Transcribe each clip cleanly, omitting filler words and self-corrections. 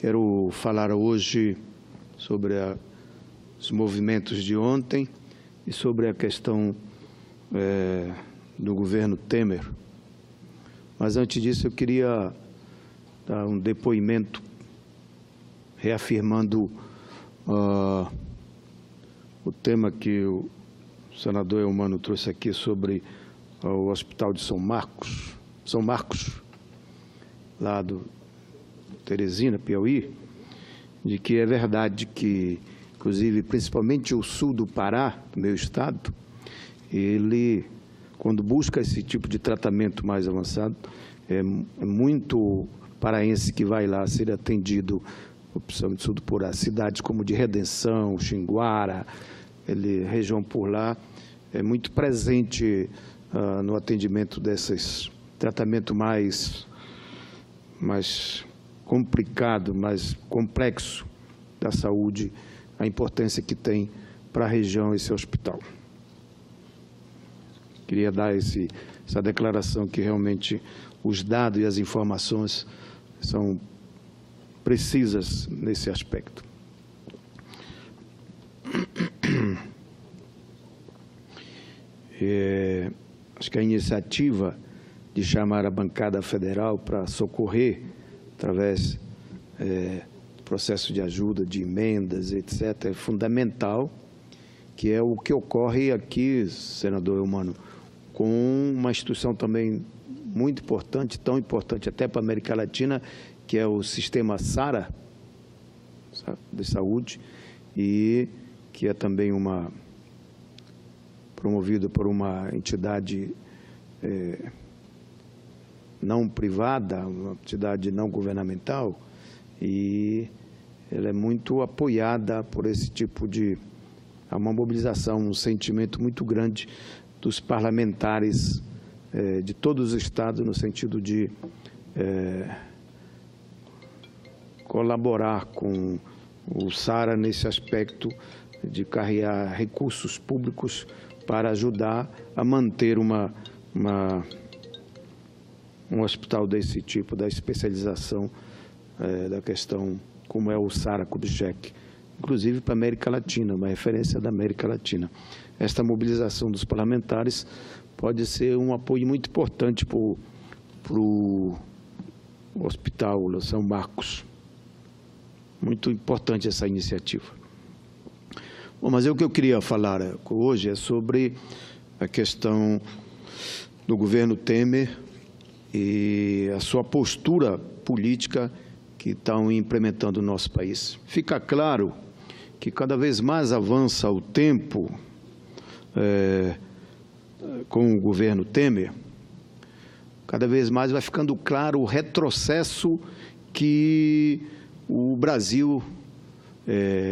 Quero falar hoje sobre os movimentos de ontem e sobre a questão do governo Temer. Mas antes disso eu queria dar um depoimento reafirmando o tema que o senador Eumano trouxe aqui sobre o Hospital de São Marcos, lá do Teresina, Piauí, de que é verdade que, inclusive, principalmente o sul do Pará, do meu estado, ele, quando busca esse tipo de tratamento mais avançado, é muito paraense que vai lá ser atendido, principalmente sul do Pará, cidades como de Redenção, Xinguara, região por lá, é muito presente no atendimento desses tratamento mais complicado, mais complexo da saúde, a importância que tem para a região esse hospital. Queria dar essa declaração que realmente os dados e as informações são precisas nesse aspecto. Acho que a iniciativa de chamar a bancada federal para socorrer, através do processo de ajuda, de emendas, etc., é fundamental, que é o que ocorre aqui, senador Eumano, com uma instituição também muito importante, tão importante até para a América Latina, que é o sistema SARA, de saúde, e que é também promovido por uma entidade não privada, uma entidade não governamental, e ela é muito apoiada por esse tipo há uma mobilização, um sentimento muito grande dos parlamentares de todos os estados, no sentido de colaborar com o SARA nesse aspecto de carregar recursos públicos para ajudar a manter um hospital desse tipo, da especialização da questão, como é o SARA Kubitschek, inclusive para a América Latina, uma referência da América Latina. Esta mobilização dos parlamentares pode ser um apoio muito importante para o Hospital São Marcos. Muito importante essa iniciativa. Bom, mas o que eu queria falar hoje é sobre a questão do governo Temer e a sua postura política que estão implementando no nosso país. Fica claro que cada vez mais avança o tempo com o governo Temer, cada vez mais vai ficando claro o retrocesso que o Brasil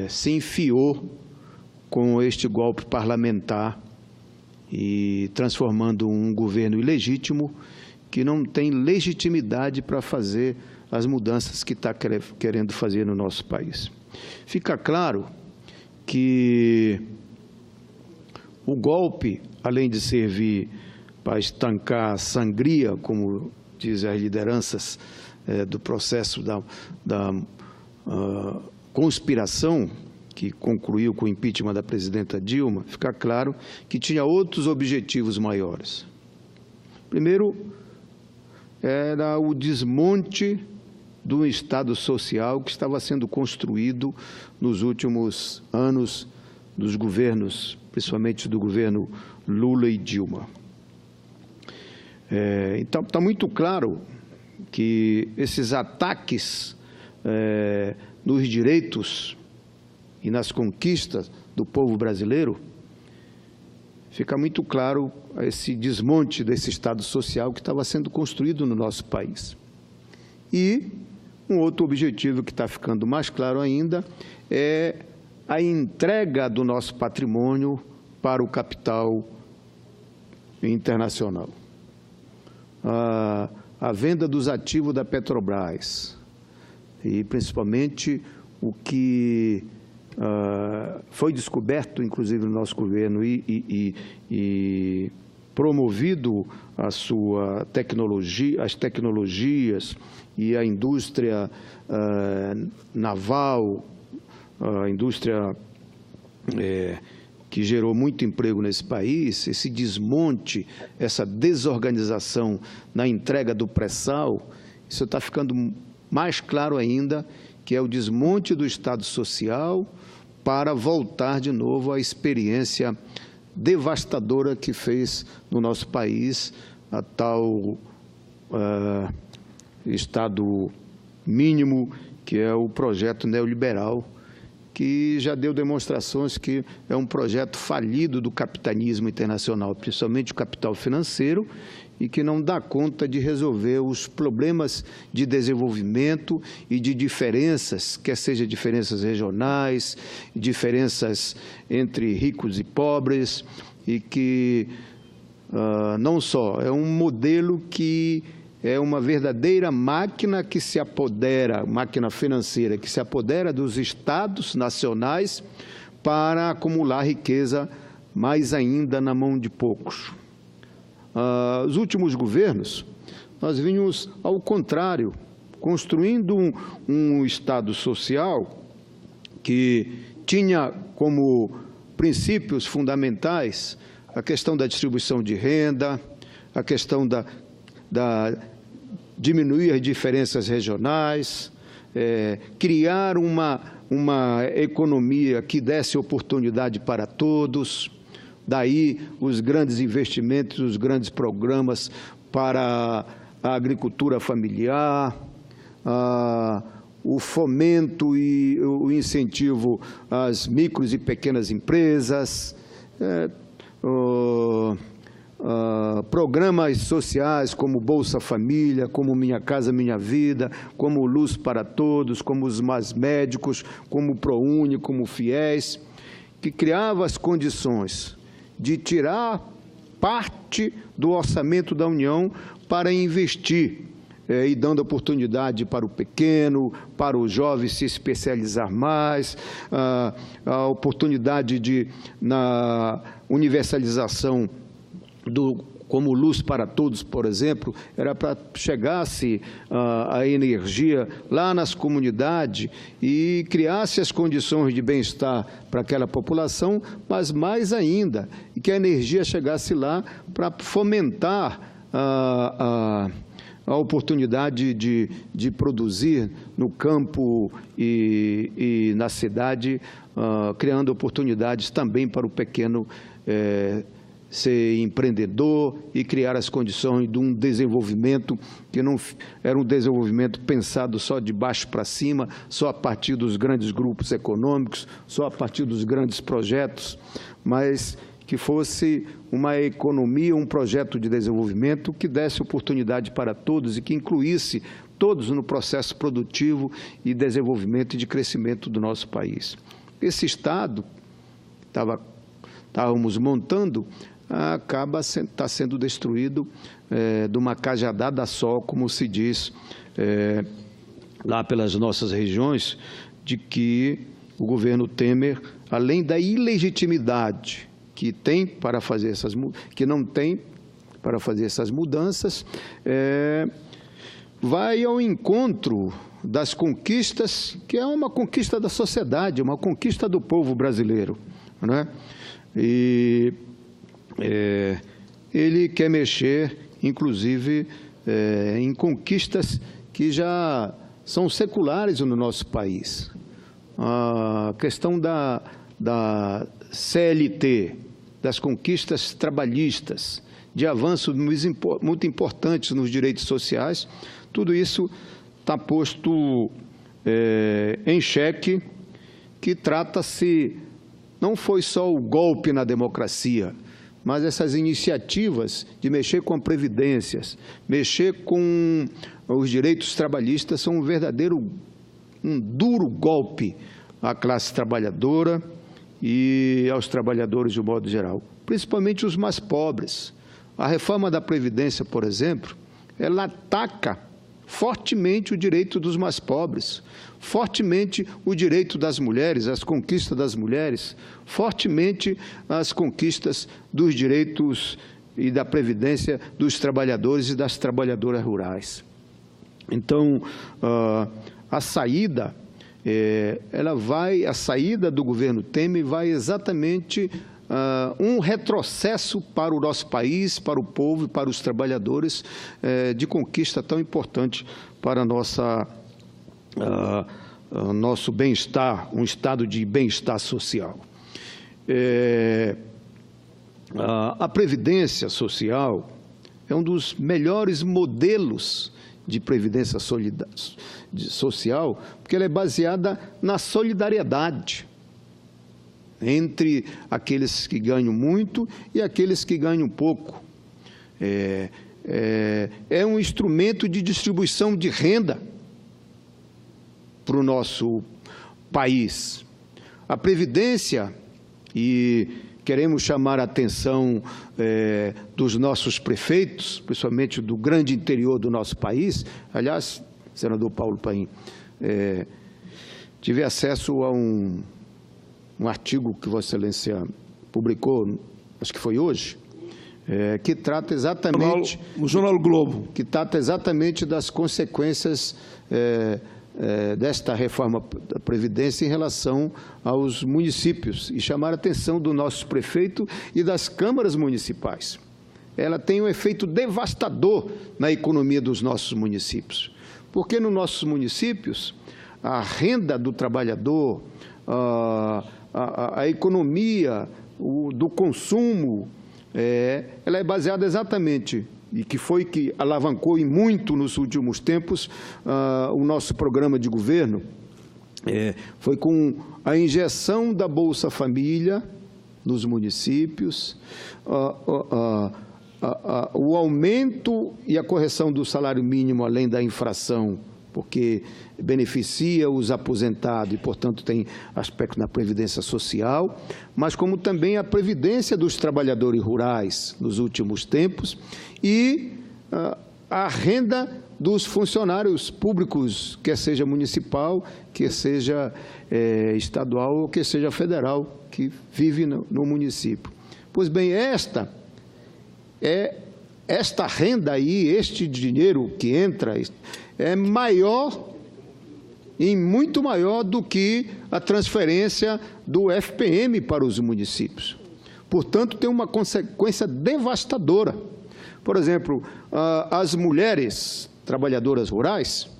se enfiou com este golpe parlamentar e transformando um governo ilegítimo que não tem legitimidade para fazer as mudanças que está querendo fazer no nosso país. Fica claro que o golpe, além de servir para estancar a sangria, como dizem as lideranças do processo da conspiração, que concluiu com o impeachment da presidenta Dilma, fica claro que tinha outros objetivos maiores. Primeiro, era o desmonte do Estado social que estava sendo construído nos últimos anos dos governos, principalmente do governo Lula e Dilma. Então, está muito claro que esses ataques nos direitos e nas conquistas do povo brasileiro, fica muito claro esse desmonte desse Estado social que estava sendo construído no nosso país. E um outro objetivo que está ficando mais claro ainda é a entrega do nosso patrimônio para o capital internacional. A venda dos ativos da Petrobras e, principalmente, o que foi descoberto, inclusive, no nosso governo e promovido a sua tecnologia, as tecnologias e a indústria naval, a indústria que gerou muito emprego nesse país, esse desmonte, essa desorganização na entrega do pré-sal, isso está ficando mais claro ainda, que é o desmonte do Estado Social para voltar de novo à experiência devastadora que fez no nosso país a tal Estado mínimo, que é o projeto neoliberal, que já deu demonstrações que é um projeto falido do capitalismo internacional, principalmente o capital financeiro, e que não dá conta de resolver os problemas de desenvolvimento e de diferenças, quer seja diferenças regionais, diferenças entre ricos e pobres, e que não só é um modelo que é uma verdadeira máquina que se apodera, máquina financeira, que se apodera dos estados nacionais para acumular riqueza mais ainda na mão de poucos. Os últimos governos, nós vínhamos ao contrário, construindo um Estado social que tinha como princípios fundamentais a questão da distribuição de renda, a questão da diminuir as diferenças regionais, criar uma economia que desse oportunidade para todos, daí os grandes investimentos, os grandes programas para a agricultura familiar, o fomento e o incentivo às micros e pequenas empresas, programas sociais como Bolsa Família, como Minha Casa Minha Vida, como Luz para Todos, como os Mais Médicos, como o ProUni, como o FIES, que criava as condições de tirar parte do orçamento da União para investir, e dando oportunidade para o pequeno, para o jovem se especializar mais, a oportunidade na universalização como Luz para Todos, por exemplo, era para chegasse a energia lá nas comunidades e criasse as condições de bem-estar para aquela população, mas mais ainda, e que a energia chegasse lá para fomentar a oportunidade de produzir no campo e na cidade, criando oportunidades também para o pequeno ser empreendedor e criar as condições de um desenvolvimento que não era um desenvolvimento pensado só de baixo para cima, só a partir dos grandes grupos econômicos, só a partir dos grandes projetos, mas que fosse uma economia, um projeto de desenvolvimento que desse oportunidade para todos e que incluísse todos no processo produtivo e desenvolvimento e de crescimento do nosso país. Esse Estado que estávamos montando está sendo destruído de uma cajadada só, como se diz lá pelas nossas regiões, de que o governo Temer, além da ilegitimidade que tem para fazer que não tem para fazer essas mudanças, vai ao encontro das conquistas, que é uma conquista da sociedade, uma conquista do povo brasileiro, né? E ele quer mexer, inclusive, em conquistas que já são seculares no nosso país. A questão da CLT, das conquistas trabalhistas, de avanços muito importantes nos direitos sociais, tudo isso está posto em xeque, que trata-se, não foi só o golpe na democracia, mas essas iniciativas de mexer com a Previdência, mexer com os direitos trabalhistas são um duro golpe à classe trabalhadora e aos trabalhadores de um modo geral, principalmente os mais pobres. A reforma da Previdência, por exemplo, ela ataca fortemente o direito dos mais pobres, fortemente o direito das mulheres, as conquistas das mulheres, fortemente as conquistas dos direitos e da previdência dos trabalhadores e das trabalhadoras rurais. Então, a saída do governo Temer vai exatamente um retrocesso para o nosso país, para o povo e para os trabalhadores, de conquista tão importante para nosso bem-estar, um estado de bem-estar social. A Previdência Social é um dos melhores modelos de previdência social, porque ela é baseada na solidariedade entre aqueles que ganham muito e aqueles que ganham pouco. É um instrumento de distribuição de renda para o nosso país. A Previdência, e queremos chamar a atenção dos nossos prefeitos, principalmente do grande interior do nosso país. Aliás, senador Paulo Paim, tive acesso a um artigo que Vossa Excelência publicou, acho que foi hoje, que trata exatamente... No Jornal Globo. Que trata exatamente das consequências desta reforma da Previdência em relação aos municípios e chamar a atenção do nosso prefeito e das câmaras municipais. Ela tem um efeito devastador na economia dos nossos municípios, porque nos nossos municípios a renda do trabalhador, a economia do consumo, ela é baseada exatamente, e que foi que alavancou e muito nos últimos tempos o nosso programa de governo, foi com a injeção da Bolsa Família nos municípios, o aumento e a correção do salário mínimo além da inflação, porque beneficia os aposentados e, portanto, tem aspecto na Previdência Social, mas como também a Previdência dos trabalhadores rurais nos últimos tempos e a renda dos funcionários públicos, quer seja municipal, quer seja estadual ou quer seja federal, que vive no município. Pois bem, esta renda aí, este dinheiro que entra, é maior e muito maior do que a transferência do FPM para os municípios. Portanto, tem uma consequência devastadora. Por exemplo, as mulheres trabalhadoras rurais,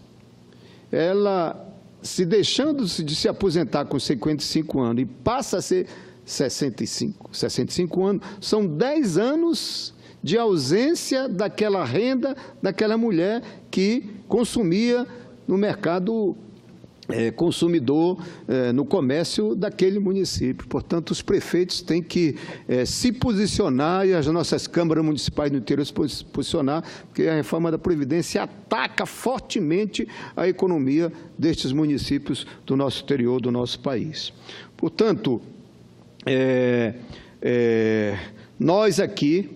ela, se deixando de se aposentar com 55 anos e passa a ser 65 anos, são 10 anos de ausência daquela renda daquela mulher que consumia no mercado consumidor, no comércio daquele município. Portanto, os prefeitos têm que se posicionar e as nossas câmaras municipais do interior se posicionar, porque a reforma da Previdência ataca fortemente a economia destes municípios do nosso interior, do nosso país. Portanto, nós aqui,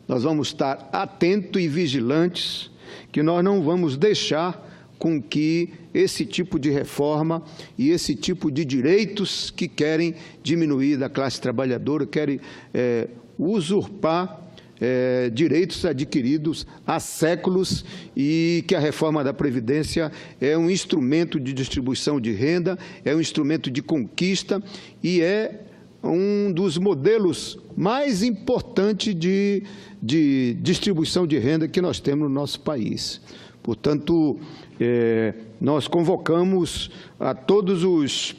nós vamos estar atentos e vigilantes, que nós não vamos deixar com que esse tipo de reforma e esse tipo de direitos que querem diminuir da classe trabalhadora, querem usurpar direitos adquiridos há séculos, e que a reforma da Previdência é um instrumento de distribuição de renda, é um instrumento de conquista e é um dos modelos mais importantes de distribuição de renda que nós temos no nosso país. Portanto, nós convocamos a todos os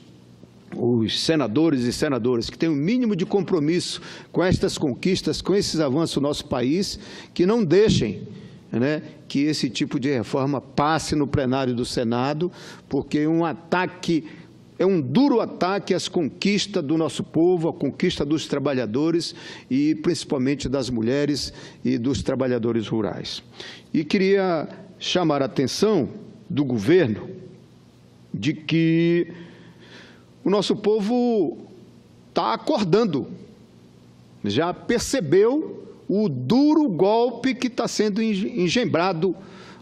senadores e senadoras que têm o mínimo de compromisso com estas conquistas, com esses avanços no nosso país, que não deixem que esse tipo de reforma passe no plenário do Senado, porque é um duro ataque às conquistas do nosso povo, à conquista dos trabalhadores e principalmente das mulheres e dos trabalhadores rurais. E queria chamar a atenção do governo de que o nosso povo está acordando, já percebeu o duro golpe que está sendo engembrado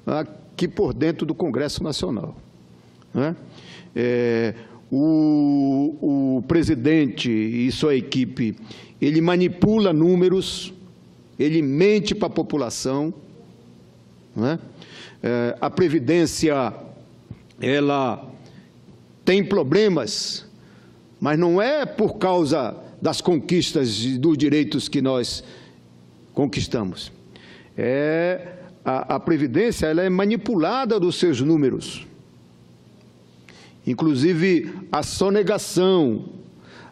aqui por dentro do Congresso Nacional. O presidente e sua equipe, ele manipula números, ele mente para a população, não é? A Previdência, ela tem problemas, mas não é por causa das conquistas e dos direitos que nós conquistamos. A Previdência, ela é manipulada dos seus números. Inclusive, a sonegação,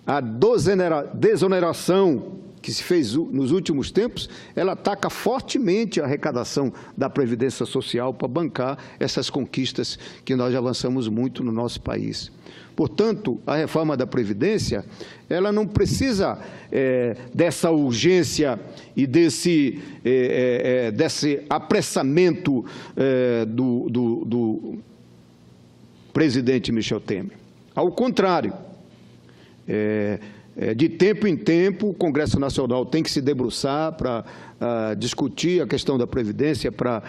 a desoneração que se fez nos últimos tempos, ela ataca fortemente a arrecadação da Previdência Social para bancar essas conquistas que nós avançamos muito no nosso país. Portanto, a reforma da Previdência, ela não precisa dessa urgência e desse apressamento do presidente Michel Temer. Ao contrário, de tempo em tempo, o Congresso Nacional tem que se debruçar para discutir a questão da Previdência, para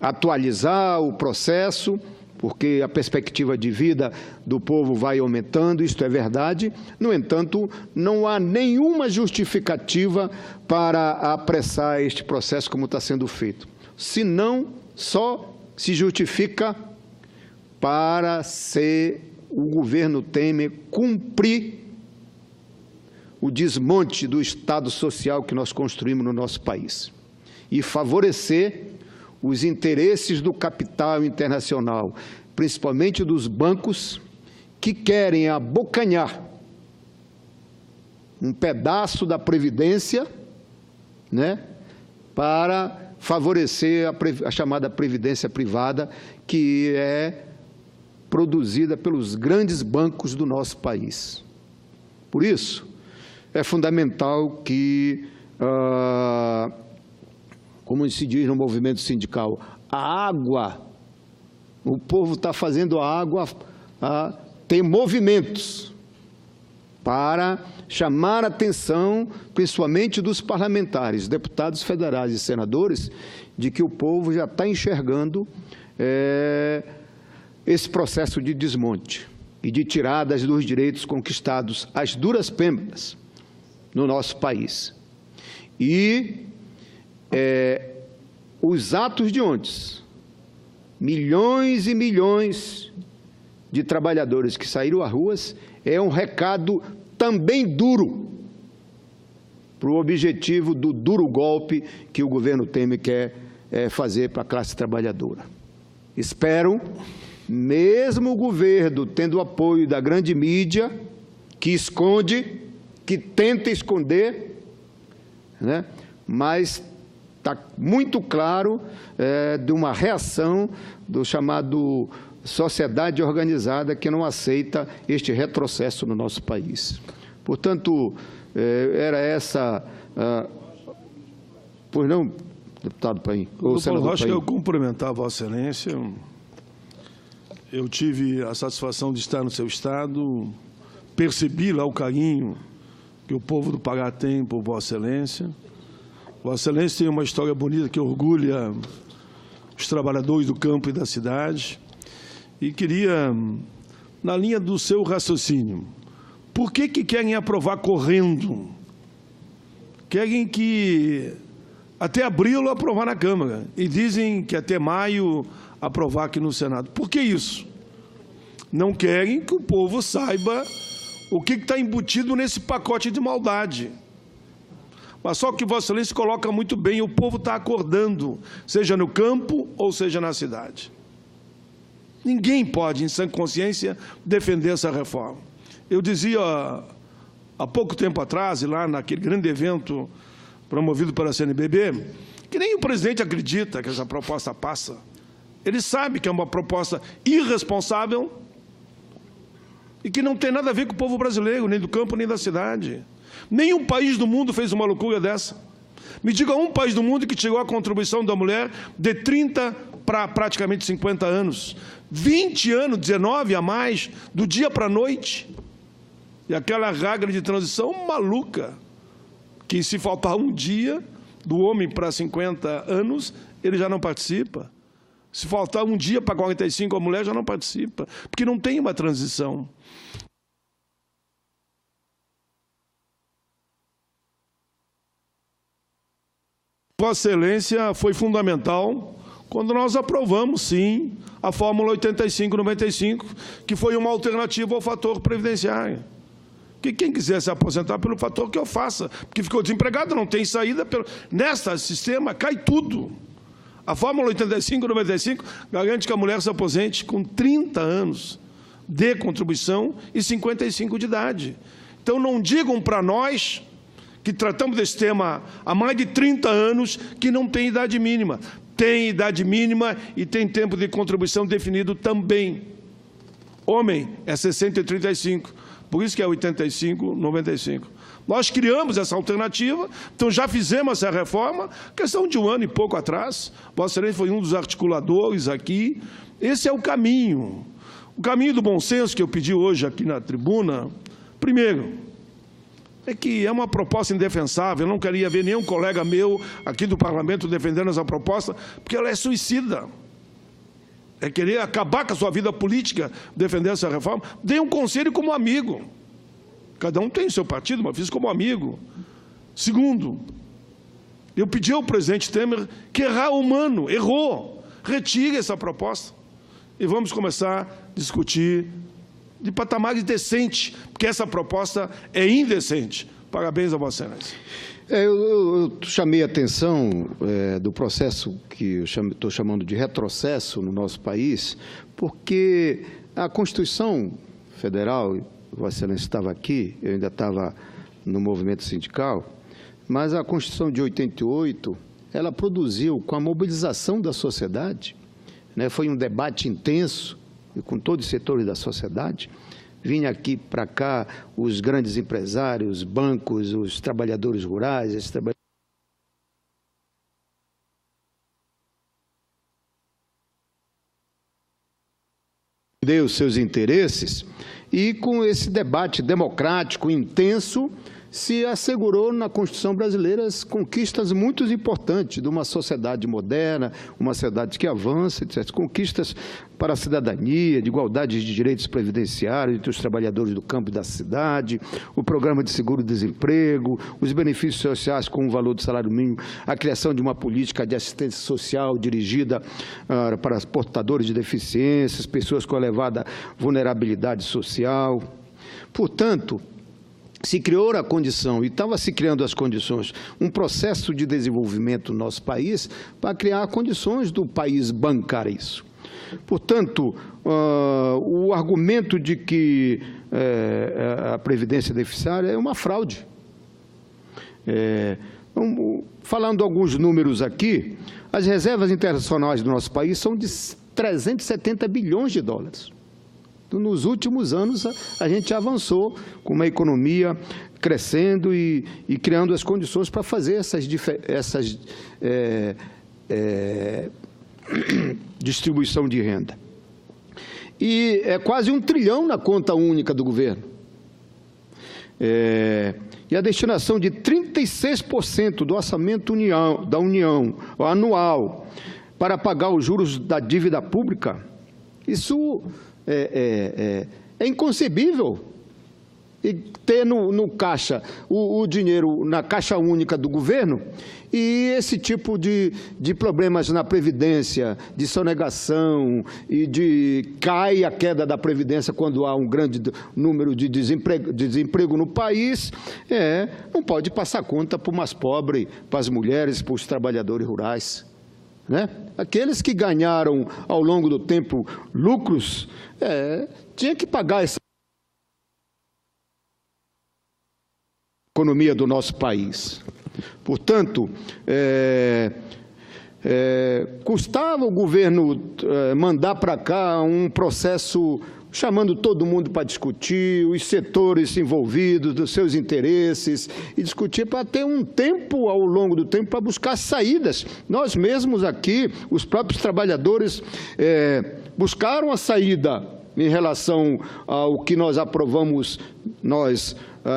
atualizar o processo, porque a perspectiva de vida do povo vai aumentando, isto é verdade. No entanto, não há nenhuma justificativa para apressar este processo como está sendo feito. Senão, só se justifica para o governo Temer cumprir o desmonte do Estado social que nós construímos no nosso país e favorecer os interesses do capital internacional, principalmente dos bancos, que querem abocanhar um pedaço da Previdência, né, para favorecer a chamada Previdência Privada, que é produzida pelos grandes bancos do nosso país. Por isso, é fundamental que, como se diz no movimento sindical, a água, o povo está fazendo a água ter movimentos para chamar a atenção, principalmente dos parlamentares, deputados federais e senadores, de que o povo já está enxergando esse processo de desmonte e de tiradas dos direitos conquistados às duras penas no nosso país. E os atos de ontem, milhões e milhões de trabalhadores que saíram às ruas, é um recado também duro para o objetivo do duro golpe que o governo Temer quer fazer para a classe trabalhadora. Espero, mesmo o governo tendo o apoio da grande mídia, que esconde, que tenta esconder, né? Mas está muito claro de uma reação do chamado sociedade organizada, que não aceita este retrocesso no nosso país. Portanto, era essa... Pois não, deputado Paim? Doutor Rocha, eu cumprimentar a Vossa Excelência. Eu tive a satisfação de estar no seu estado, percebi lá o carinho que o povo do Pará tem por Vossa Excelência. Vossa Excelência tem uma história bonita que orgulha os trabalhadores do campo e da cidade. E queria, na linha do seu raciocínio, por que querem aprovar correndo? Querem que até abril aprovar na Câmara e dizem que até maio aprovar aqui no Senado. Por que isso? Não querem que o povo saiba o que está embutido nesse pacote de maldade. Mas só que Vossa Excelência coloca muito bem, o povo está acordando, seja no campo ou seja na cidade. Ninguém pode, em sã consciência, defender essa reforma. Eu dizia há pouco tempo atrás, lá naquele grande evento promovido pela CNBB, que nem o presidente acredita que essa proposta passa. Ele sabe que é uma proposta irresponsável e que não tem nada a ver com o povo brasileiro, nem do campo, nem da cidade. Nenhum país do mundo fez uma loucura dessa. Me diga um país do mundo que tirou a contribuição da mulher de 30 para praticamente 50 anos. 20 anos, 19 a mais, do dia para a noite. E aquela regra de transição maluca, que se faltar um dia do homem para 50 anos, ele já não participa. Se faltar um dia para 45, a mulher já não participa, porque não tem uma transição. Vossa Excelência foi fundamental quando nós aprovamos, sim, a Fórmula 85-95, que foi uma alternativa ao fator previdenciário. Que quem quiser se aposentar pelo fator que eu faça, porque ficou desempregado, não tem saída. Nesta sistema cai tudo. A Fórmula 85-95 garante que a mulher se aposente com 30 anos de contribuição e 55 de idade. Então, não digam para nós, que tratamos desse tema há mais de 30 anos, que não tem idade mínima. Tem idade mínima e tem tempo de contribuição definido também. Homem é 60 e 35, por isso que é 85-95. Nós criamos essa alternativa, então já fizemos essa reforma, questão de 1 ano e pouco atrás. Vossa Excelência foi um dos articuladores aqui. Esse é o caminho. O caminho do bom senso que eu pedi hoje aqui na tribuna, primeiro, é que é uma proposta indefensável. Eu não queria ver nenhum colega meu aqui do parlamento defendendo essa proposta, porque ela é suicida. É querer acabar com a sua vida política, defender essa reforma. Dê um conselho como amigo. Cada um tem o seu partido, mas fiz como amigo. Segundo, eu pedi ao presidente Temer que errar humano, errou. Retire essa proposta. E vamos começar a discutir de patamares decentes, porque essa proposta é indecente. Parabéns a Vossa Excelência. Eu chamei a atenção do processo que eu estou chamando de retrocesso no nosso país, porque a Constituição Federal, Vossa Excelência estava aqui, eu ainda estava no movimento sindical, mas a Constituição de 88, ela produziu com a mobilização da sociedade, né, foi um debate intenso com todos os setores da sociedade. Vinha aqui para cá os grandes empresários, bancos, os trabalhadores rurais, esses trabalhadores os seus interesses, e com esse debate democrático intenso se assegurou na Constituição brasileira as conquistas muito importantes de uma sociedade moderna, uma sociedade que avança, etc. Conquistas para a cidadania, de igualdade de direitos previdenciários entre os trabalhadores do campo e da cidade, o programa de seguro-desemprego, os benefícios sociais com o valor do salário mínimo, a criação de uma política de assistência social dirigida para portadores de deficiências, pessoas com elevada vulnerabilidade social. Portanto, se criou a condição, e estava se criando as condições, um processo de desenvolvimento no nosso país para criar condições do país bancar isso. Portanto, o argumento de que a Previdência deficitária é uma fraude. Falando alguns números aqui, as reservas internacionais do nosso país são de 370 bilhões de dólares. Nos últimos anos, a gente avançou com uma economia crescendo e criando as condições para fazer essas distribuição de renda. E é quase 1 trilhão na conta única do governo. E a destinação de 36% do orçamento da União anual para pagar os juros da dívida pública, isso é inconcebível. E ter no caixa o dinheiro na caixa única do governo e esse tipo de problemas na Previdência, de sonegação e cai a queda da Previdência quando há um grande número de desemprego no país, não pode passar conta para o mais pobre, para as mulheres, para os trabalhadores rurais. Né? Aqueles que ganharam ao longo do tempo lucros, tinha que pagar essa economia do nosso país. Portanto, custava o governo mandar para cá um processo chamando todo mundo para discutir, os setores envolvidos, dos seus interesses, e discutir para ter um tempo, ao longo do tempo, para buscar saídas. Nós mesmos aqui, os próprios trabalhadores, buscaram a saída em relação ao que nós aprovamos,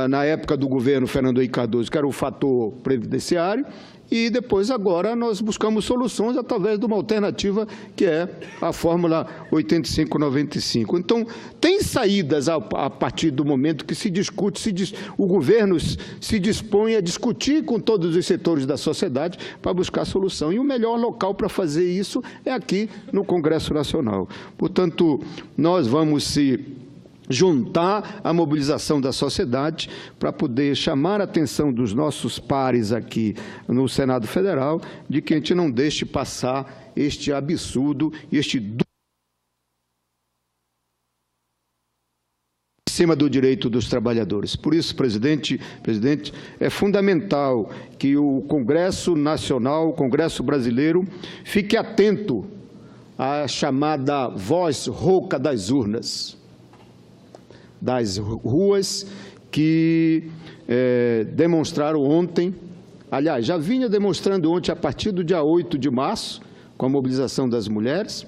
na época do governo Fernando Henrique Cardoso, que era o fator previdenciário, e depois agora nós buscamos soluções através de uma alternativa que é a Fórmula 85-95. Então, tem saídas a partir do momento que se discute, o governo se dispõe a discutir com todos os setores da sociedade para buscar solução. E o melhor local para fazer isso é aqui no Congresso Nacional. Portanto, nós vamos se juntar à mobilização da sociedade para poder chamar a atenção dos nossos pares aqui no Senado Federal de que a gente não deixe passar este absurdo, este em cima do direito dos trabalhadores. Por isso, presidente, é fundamental que o Congresso Nacional, o Congresso Brasileiro, fique atento à chamada voz rouca das urnas, das ruas que demonstraram ontem, aliás, já vinha demonstrando ontem a partir do dia 8 de março, com a mobilização das mulheres,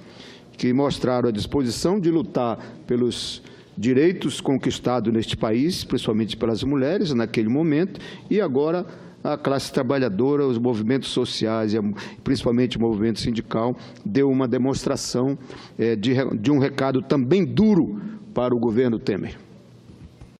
que mostraram a disposição de lutar pelos direitos conquistados neste país, principalmente pelas mulheres naquele momento, e agora a classe trabalhadora, os movimentos sociais, principalmente o movimento sindical, deu uma demonstração de um recado também duro para o governo Temer.